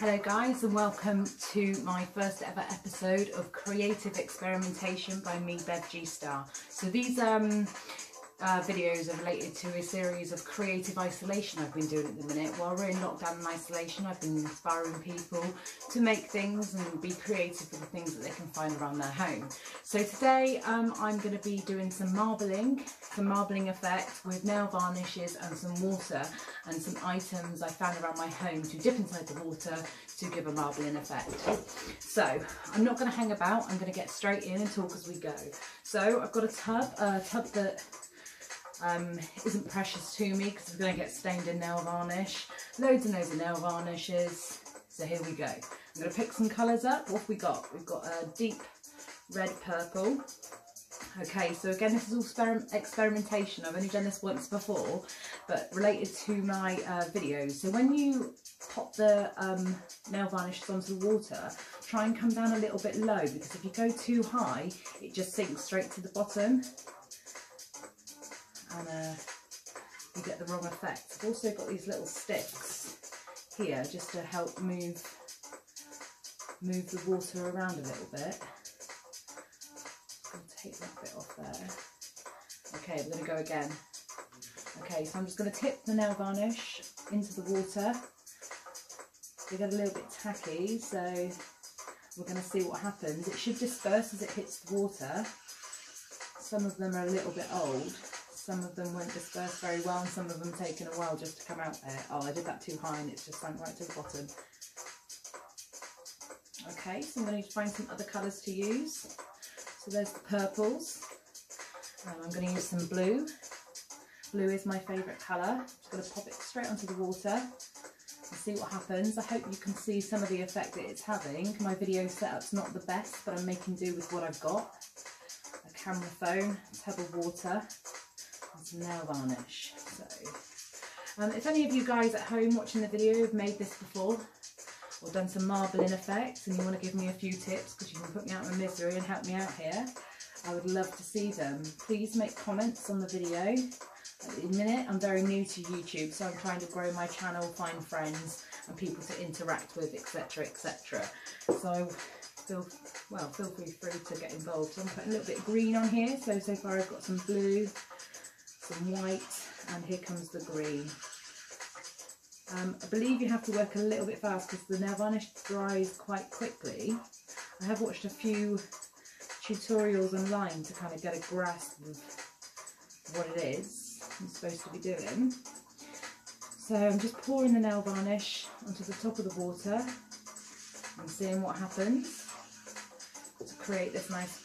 Hello guys, and welcome to my first ever episode of Creative Experimentation by me, Bev G Star. So these videos are related to a series of creative isolation I've been doing at the minute. While we're in lockdown and isolation, I've been inspiring people to make things and be creative with the things that they can find around their home. So today I'm going to be doing some marbling effect with nail varnishes and some water and some items I found around my home to dip inside the water to give a marbling effect. So I'm not going to hang about, I'm going to get straight in and talk as we go. So I've got a tub that isn't precious to me because I'm going to get stained in nail varnish. Loads and loads of nail varnishes. So here we go. I'm going to pick some colours up. What have we got? We've got a deep red purple. Okay, so again, this is all experimentation. I've only done this once before, but related to my videos. So when you pop the nail varnishes onto the water, try and come down a little bit low, because if you go too high, it just sinks straight to the bottom. And you get the wrong effect. I've also got these little sticks here just to help move the water around a little bit. I'll take that bit off there. Okay, we're going to go again. Okay, so I'm just going to tip the nail varnish into the water. They get a little bit tacky, so we're going to see what happens. It should disperse as it hits the water. Some of them are a little bit old. Some of them won't disperse very well, and some of them taking a while just to come out there. Oh, I did that too high and it's just sank right to the bottom. Okay, so I'm going to find some other colours to use. So there's the purples. I'm going to use some blue. Blue is my favourite colour. Just going to pop it straight onto the water and see what happens. I hope you can see some of the effect that it's having. My video setup's not the best, but I'm making do with what I've got. A camera phone, a tub of water, and some nail varnish. So, if any of you guys at home watching the video have made this before, or done some marbling effects, and you want to give me a few tips because you can put me out of my misery and help me out here, I would love to see them. Please make comments on the video. At the minute, I'm very new to YouTube, so I'm trying to grow my channel, find friends and people to interact with, etc, etc. So feel free to get involved. So I'm putting a little bit of green on here. So far I've got some blue, some white, and here comes the green. I believe you have to work a little bit fast because the nail varnish dries quite quickly. I have watched a few tutorials online to kind of get a grasp of what it is I'm supposed to be doing. So I'm just pouring the nail varnish onto the top of the water and seeing what happens to create this nice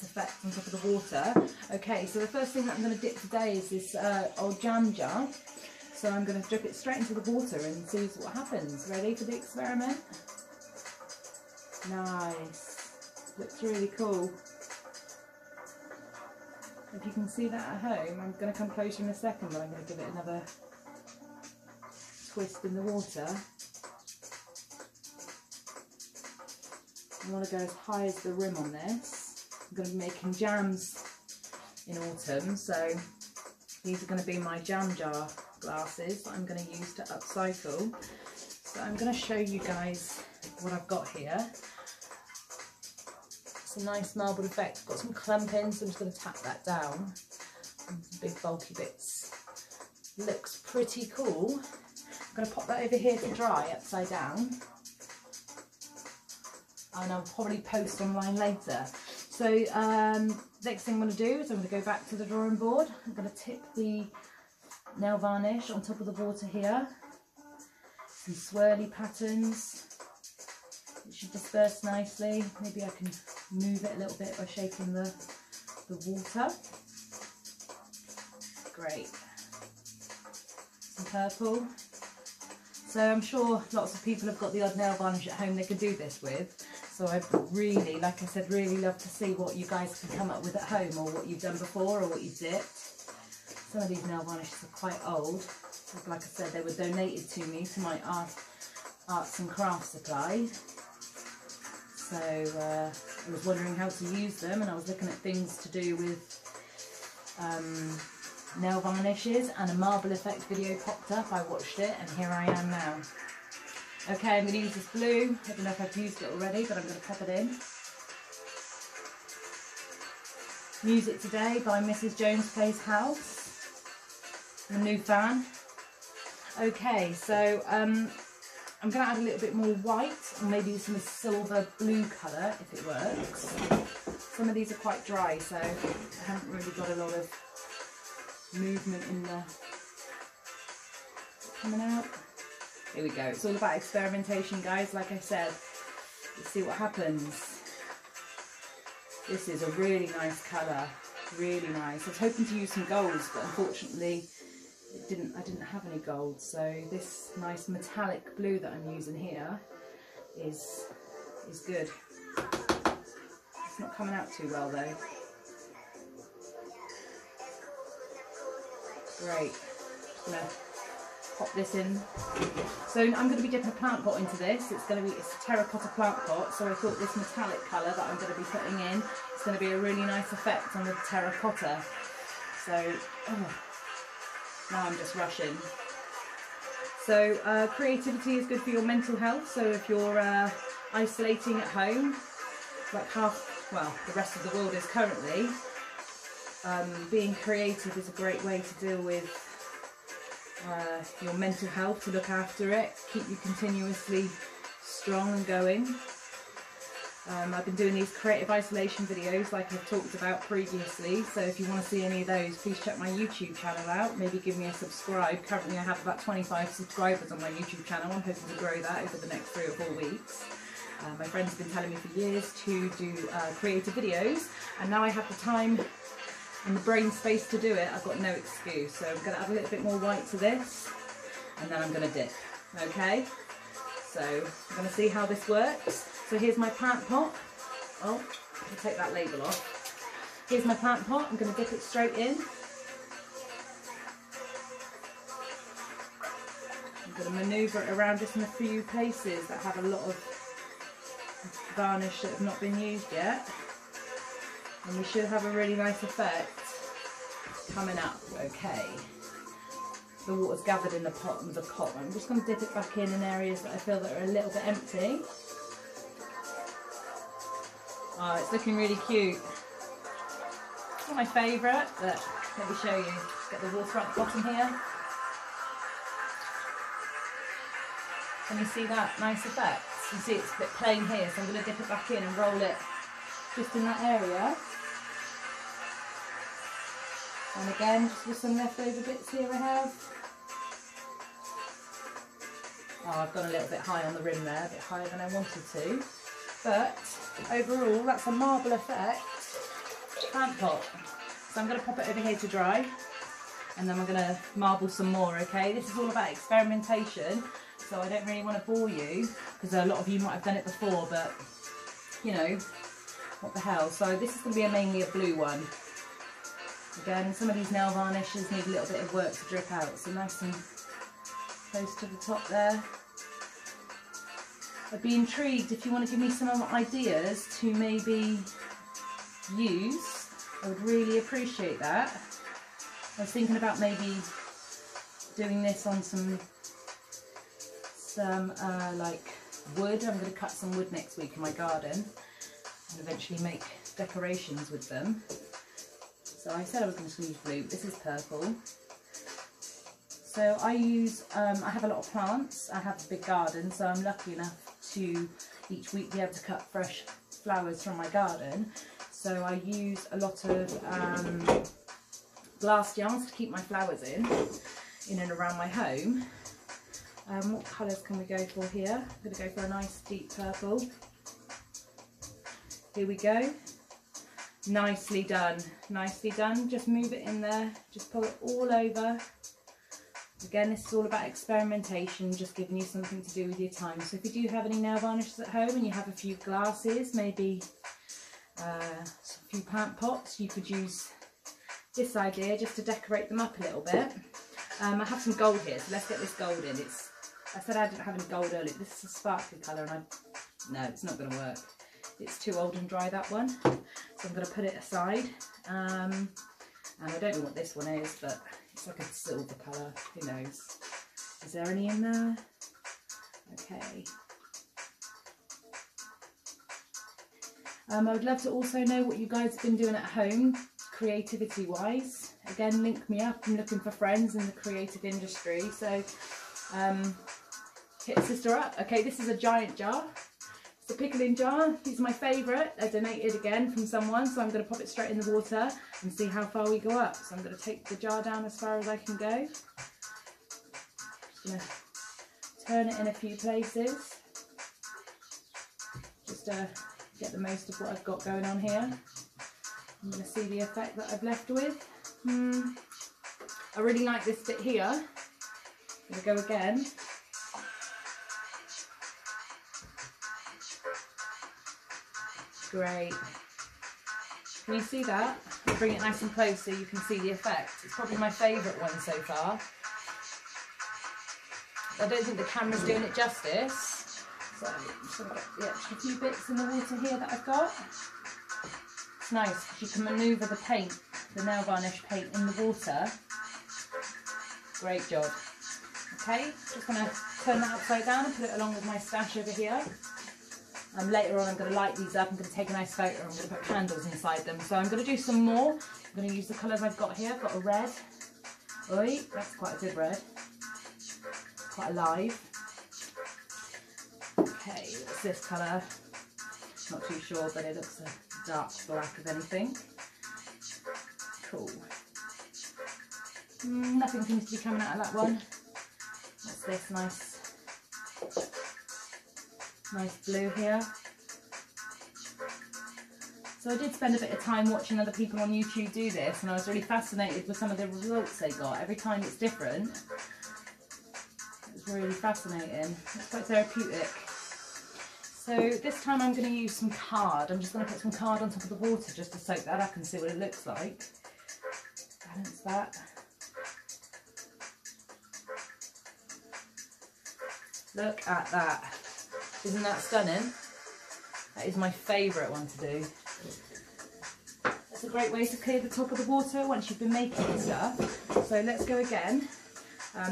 effect on top of the water. Okay, so the first thing that I'm going to dip today is this old jam jar. So I'm going to drip it straight into the water and see what happens. Ready for the experiment? Nice. Looks really cool. If you can see that at home, I'm going to come closer in a second, but I'm going to give it another twist in the water. I want to go as high as the rim on this. I'm going to be making jams in autumn, so these are going to be my jam jar glasses that I'm going to use to upcycle. So I'm going to show you guys what I've got here. It's a nice marbled effect. I've got some clumping, so I'm just going to tap that down. And some big bulky bits. Looks pretty cool. I'm going to pop that over here to dry upside down. And I'll probably post online later. So next thing I'm going to do is I'm going to go back to the drawing board. I'm going to tip the nail varnish on top of the water here. Some swirly patterns. It should disperse nicely. Maybe I can move it a little bit by shaking the water. Great. Some purple. So I'm sure lots of people have got the odd nail varnish at home they could do this with. So I'd really, like I said, really love to see what you guys can come up with at home, or what you've done before, or what you've dipped. Some of these nail varnishes are quite old. Like I said, they were donated to me to my arts and crafts supply. So I was wondering how to use them, and I was looking at things to do with nail varnishes, and a marble effect video popped up. I watched it, and here I am now. Okay, I'm going to use this blue. I don't know if I've used it already, but I'm going to pop it in. Music Today by Mrs. Jones Plays House. I'm a new fan. Okay, so I'm going to add a little bit more white and maybe some silver blue colour if it works. Some of these are quite dry, so I haven't really got a lot of movement in the coming out. Here we go. It's all about experimentation, guys. Like I said, let's see what happens. This is a really nice colour, really nice. I was hoping to use some golds, but unfortunately I didn't have any gold. So this nice metallic blue that I'm using here is good. It's not coming out too well though. Great. Just gonna pop this in. So I'm going to be dipping a plant pot into this. It's a terracotta plant pot, so I thought this metallic colour that I'm going to be putting in is going to be a really nice effect on the terracotta. So now I'm just rushing. So creativity is good for your mental health. So if you're isolating at home, like the rest of the world is currently, being creative is a great way to deal with your mental health, to look after it, keep you continuously strong and going. I've been doing these creative isolation videos like I've talked about previously, so if you want to see any of those, please check my YouTube channel out. Maybe give me a subscribe. Currently I have about 25 subscribers on my YouTube channel. I'm hoping to grow that over the next 3 or 4 weeks. My friends have been telling me for years to do creative videos, and now I have the time and the brain space to do it. I've got no excuse. So I'm going to add a little bit more white to this, and then I'm going to dip. Okay, so I'm going to see how this works. So here's my plant pot. Oh, I'll take that label off. Here's my plant pot. I'm going to dip it straight in. I'm going to manoeuvre it around just in a few places that have a lot of varnish that have not been used yet. And we should have a really nice effect coming up. Okay, the water's gathered in the pot. I'm just going to dip it back in areas that I feel that are a little bit empty. Oh, it's looking really cute. It's not my favourite, but let me show you. Get the water at the bottom here. Can you see that nice effect? You see it's a bit plain here, so I'm going to dip it back in and roll it just in that area. And again, just with some leftover bits here I have. Oh, I've gone a little bit high on the rim there, a bit higher than I wanted to. But overall, that's a marble effect plant pot. So I'm going to pop it over here to dry, and then we're going to marble some more, okay? This is all about experimentation, so I don't really want to bore you, because a lot of you might have done it before, but, you know, what the hell. So this is going to be mainly a blue one. Again, some of these nail varnishes need a little bit of work to drip out, so nice and close to the top there. I'd be intrigued if you want to give me some ideas to maybe use. I would really appreciate that. I was thinking about maybe doing this on some like wood. I'm going to cut some wood next week in my garden and eventually make decorations with them. So I said I was going to use blue, but this is purple. So I use, I have a lot of plants. I have a big garden, so I'm lucky enough to each week be able to cut fresh flowers from my garden. So I use a lot of glass jars to keep my flowers in and around my home. What colours can we go for here? I'm going to go for a nice deep purple. Here we go. Nicely done, nicely done. Just move it in there, just pull it all over. Again, this is all about experimentation, just giving you something to do with your time. So if you do have any nail varnishes at home and you have a few glasses, maybe a few plant pots, you could use this idea just to decorate them up a little bit. I have some gold here, so let's get this gold in. I said I didn't have any gold earlier. This is a sparkly colour, and no, it's not going to work. It's too old and dry, that one. So I'm going to put it aside. And I don't know what this one is, but it's like a silver colour. Who knows? Is there any in there? Okay. I would love to also know what you guys have been doing at home, creativity wise. Again, link me up. I'm looking for friends in the creative industry. So hit a sister up. Okay, this is a giant jar. It's a pickling jar. These are my favourite. They're donated again from someone. So I'm going to pop it straight in the water and see how far we go up. So I'm going to take the jar down as far as I can go. Just going to turn it in a few places. Just get the most of what I've got going on here. I'm going to see the effect that I've left with. I really like this bit here. I'm going to go again. Great. Can you see that? I'll bring it nice and close so you can see the effect. It's probably my favourite one so far. I don't think the camera's doing it justice. So I'm just going to get the extra few bits in the water here that I've got. It's nice because you can manoeuvre the paint, the nail varnish paint in the water. Great job. Okay, just going to turn that upside down and put it along with my stash over here. Later on I'm going to light these up. I'm going to take a nice photo and I'm going to put candles inside them. So I'm going to do some more. I'm going to use the colours I've got here. I've got a red. Oi, that's quite a good red. Quite alive. Okay, what's this colour? Not too sure, but it looks a dark black if anything. Cool. Nothing seems to be coming out of that one. What's this? Nice blue here. So I did spend a bit of time watching other people on YouTube do this, and I was really fascinated with some of the results they got. Every time it's different. It's really fascinating. It's quite therapeutic. So this time I'm going to use some card. I'm just going to put some card on top of the water just to soak that up and see what it looks like. Balance that. Look at that. Isn't that stunning? That is my favourite one to do. That's a great way to clear the top of the water once you've been making stuff. So let's go again.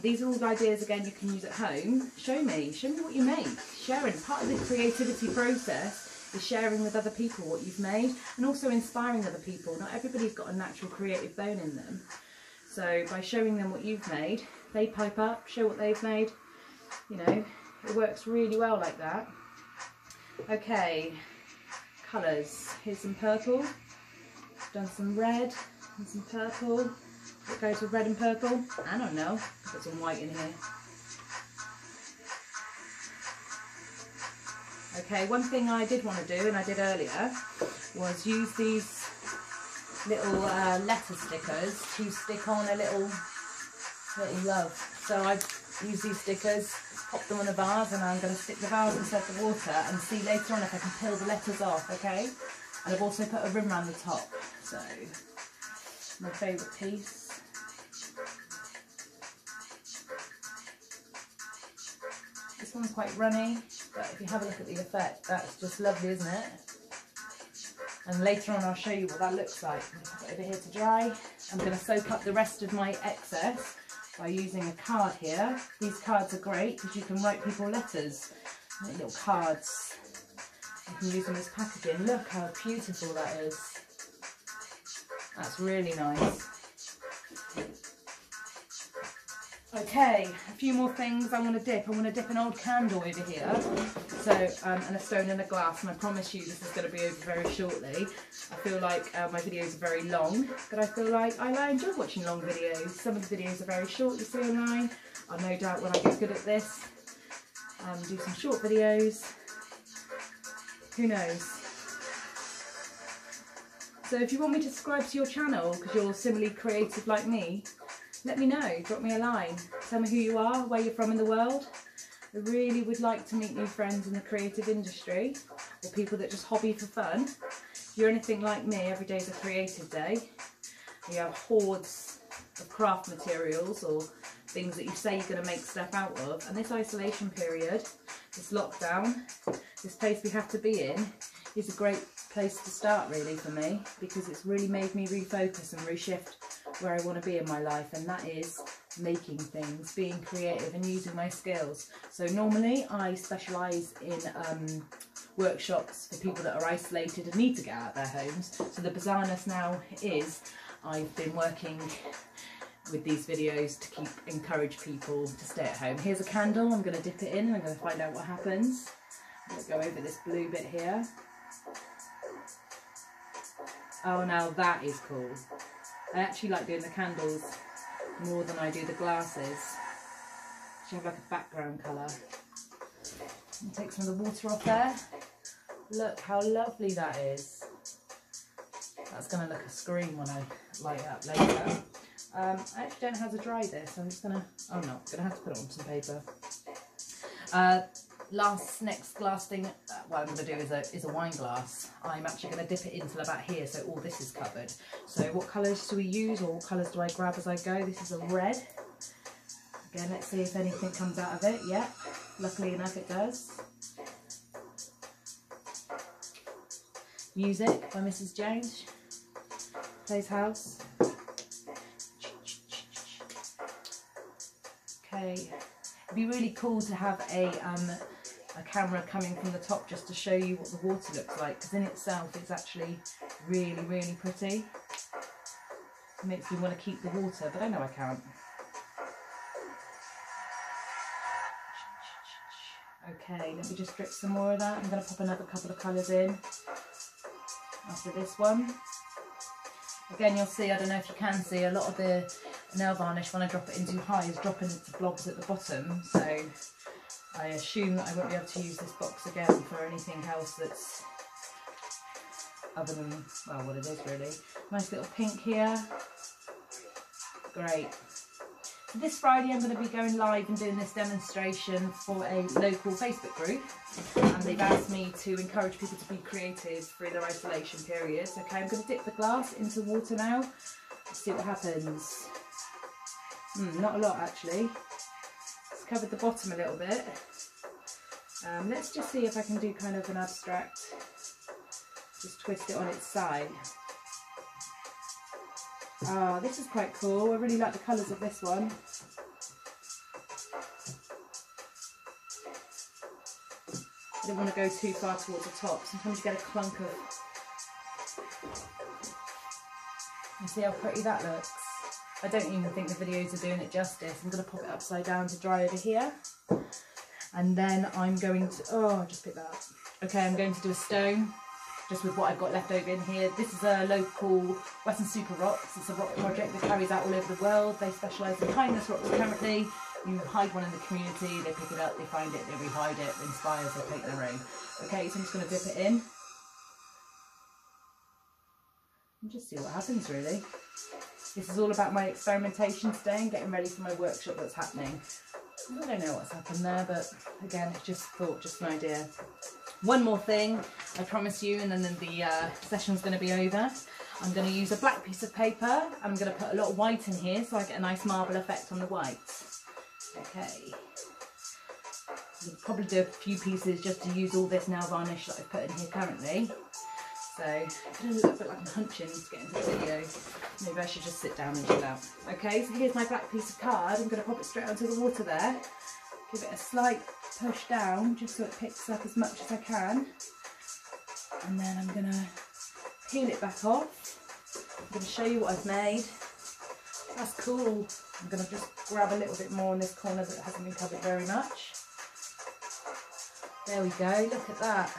These are all ideas again you can use at home. Show me what you make. Sharing. Part of the creativity process is sharing with other people what you've made and also inspiring other people. Not everybody's got a natural creative bone in them. So by showing them what you've made, they pipe up, show what they've made. You know, it works really well like that. Okay, colours. Here's some purple. Done some red and some purple. What goes with red and purple? I don't know. Put some white in here. Okay, one thing I did want to do, and I did earlier, was use these little letter stickers to stick on a little love. So I've used these stickers, pop them on a vase, and I'm going to stick the vase inside the water and see later on if I can peel the letters off, okay? And I've also put a rim around the top, so my favourite piece. This one's quite runny, but if you have a look at the effect, that's just lovely, isn't it? And later on I'll show you what that looks like. I'm going to put it over here to dry. I'm going to soak up the rest of my excess by using a card here. These cards are great because you can write people letters, like little cards. You can use them as packaging. Look how beautiful that is. That's really nice. Okay, a few more things I want to dip. I want to dip an old candle over here, so and a stone and a glass, and I promise you this is going to be over very shortly. I feel like my videos are very long, but I feel like I enjoy watching long videos. Some of the videos are very short, you see online. I'll no doubt when I get good at this, do some short videos. Who knows? So if you want me to subscribe to your channel because you're similarly creative like me, let me know, drop me a line, tell me who you are, where you're from in the world. I really would like to meet new friends in the creative industry, or people that just hobby for fun. If you're anything like me, every day is a creative day. You have hordes of craft materials or things that you say you're going to make stuff out of, and this isolation period, this lockdown, this place we have to be in, is a great place to start really for me, because it's really made me refocus and reshift where I want to be in my life, and that is making things, being creative and using my skills. So normally I specialise in workshops for people that are isolated and need to get out of their homes. So the bizarreness now is I've been working with these videos to encourage people to stay at home. Here's a candle, I'm going to dip it in and I'm going to find out what happens. I'm going to go over this blue bit here. Oh, now that is cool. I actually like doing the candles more than I do the glasses. Should have like a background colour. Take some of the water off there. Look how lovely that is. That's going to look a scream when I light it up later. I actually don't know how to dry this. I'm just going to, oh no, I'm going to have to put it on some paper. Next glass thing, what I'm going to do is a wine glass. I'm actually going to dip it in till about here, so all this is covered. So what colours do we use, or what colours do I grab as I go? This is a red. Again, let's see if anything comes out of it. Yeah, luckily enough it does. Music by Mrs. Jones. Plays house. Okay, it'd be really cool to have a camera coming from the top just to show you what the water looks like, because in itself it's actually really, really pretty. It makes me want to keep the water, but I know I can't. Okay, let me just drip some more of that. I'm going to pop another couple of colours in after this one. Again, you'll see, I don't know if you can see, a lot of the nail varnish, when I drop it in too high, is dropping into blobs at the bottom. So I assume that I won't be able to use this box again for anything else that's other than, well, what it is really. Nice little pink here. Great. This Friday I'm going to be going live and doing this demonstration for a local Facebook group, and they've asked me to encourage people to be creative through their isolation periods. Okay, I'm going to dip the glass into water now. Let's see what happens. Not a lot actually. It's covered the bottom a little bit. Let's just see if I can do kind of an abstract, just twist it on its side. Ah, this is quite cool. I really like the colours of this one. I don't want to go too far towards the top. Sometimes you get a clunk of... You see how pretty that looks? I don't even think the videos are doing it justice. I'm going to pop it upside down to dry over here. And then I'm going to... Oh, I just picked that up. Okay, I'm going to do a stone, just with what I've got left over in here. This is a local Western Super Rocks. It's a rock project that carries out all over the world. They specialise in timeless rocks currently. You hide one in the community, they pick it up, they find it, they rehide it, it inspires, they take their own. Okay, so I'm just going to dip it in. And just see what happens really. This is all about my experimentation today and getting ready for my workshop that's happening. I don't know what's happened there, but again, it's just thought, just an idea. One more thing, I promise you, and then the session's going to be over. I'm going to use a black piece of paper. I'm going to put a lot of white in here so I get a nice marble effect on the white. Okay. I'll probably do a few pieces just to use all this nail varnish that I've put in here currently. So, I feel a little bit like I'm hunching to get into the video. Maybe I should just sit down and chill out. Okay, so here's my black piece of card. I'm going to pop it straight onto the water there. Give it a slight push down just so it picks up as much as I can. And then I'm going to peel it back off. I'm going to show you what I've made. That's cool. I'm going to just grab a little bit more in this corner that hasn't been covered very much. There we go, look at that.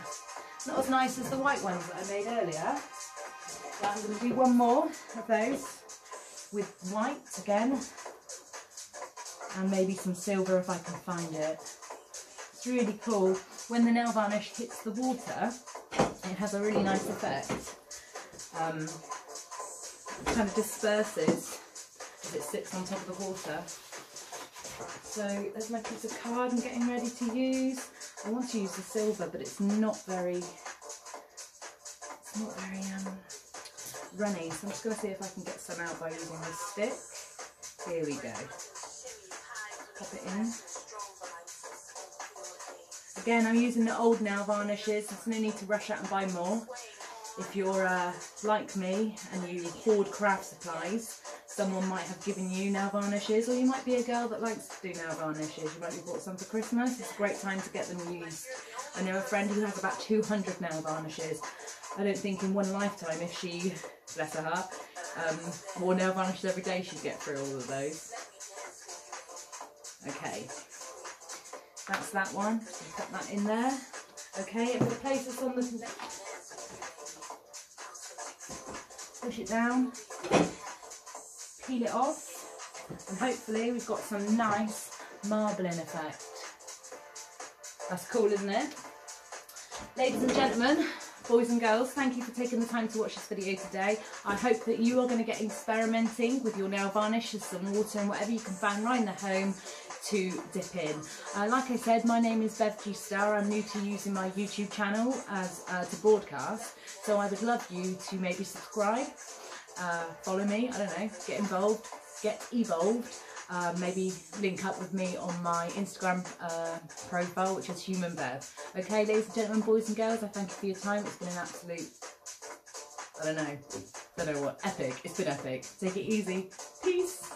Not as nice as the white ones that I made earlier. But I'm going to do one more of those with white again. And maybe some silver if I can find it. It's really cool. When the nail varnish hits the water, it has a really nice effect. It kind of disperses as it sits on top of the water. So there's my piece of card I'm getting ready to use. I want to use the silver, but it's not very runny. So I'm just going to see if I can get some out by using this stick. Here we go. Pop it in. Again, I'm using the old nail varnishes. There's no need to rush out and buy more. If you're like me and you hoard craft supplies, someone might have given you nail varnishes, or you might be a girl that likes to do nail varnishes. You might be bought some for Christmas. It's a great time to get them used. I know a friend who has about 200 nail varnishes. I don't think in one lifetime, if she, bless her heart, wore nail varnishes every day, she'd get through all of those. Okay, that's that one. Put that in there. Okay, I'm going to place this on the... Push it down, peel it off, and hopefully we've got some nice marbling effect. That's cool, isn't it? Ladies and gentlemen, boys and girls, thank you for taking the time to watch this video today. I hope that you are going to get experimenting with your nail varnish with some water and whatever you can find right in the home to dip in. Like I said, my name is Bev G Star. I'm new to using my YouTube channel as to broadcast, so I would love you to maybe subscribe, follow me, I don't know, get involved, get evolved, maybe link up with me on my Instagram profile, which is Human Bev. Okay, ladies and gentlemen, boys and girls, I thank you for your time. It's been an absolute, I don't know what, epic. It's been epic. Take it easy. Peace.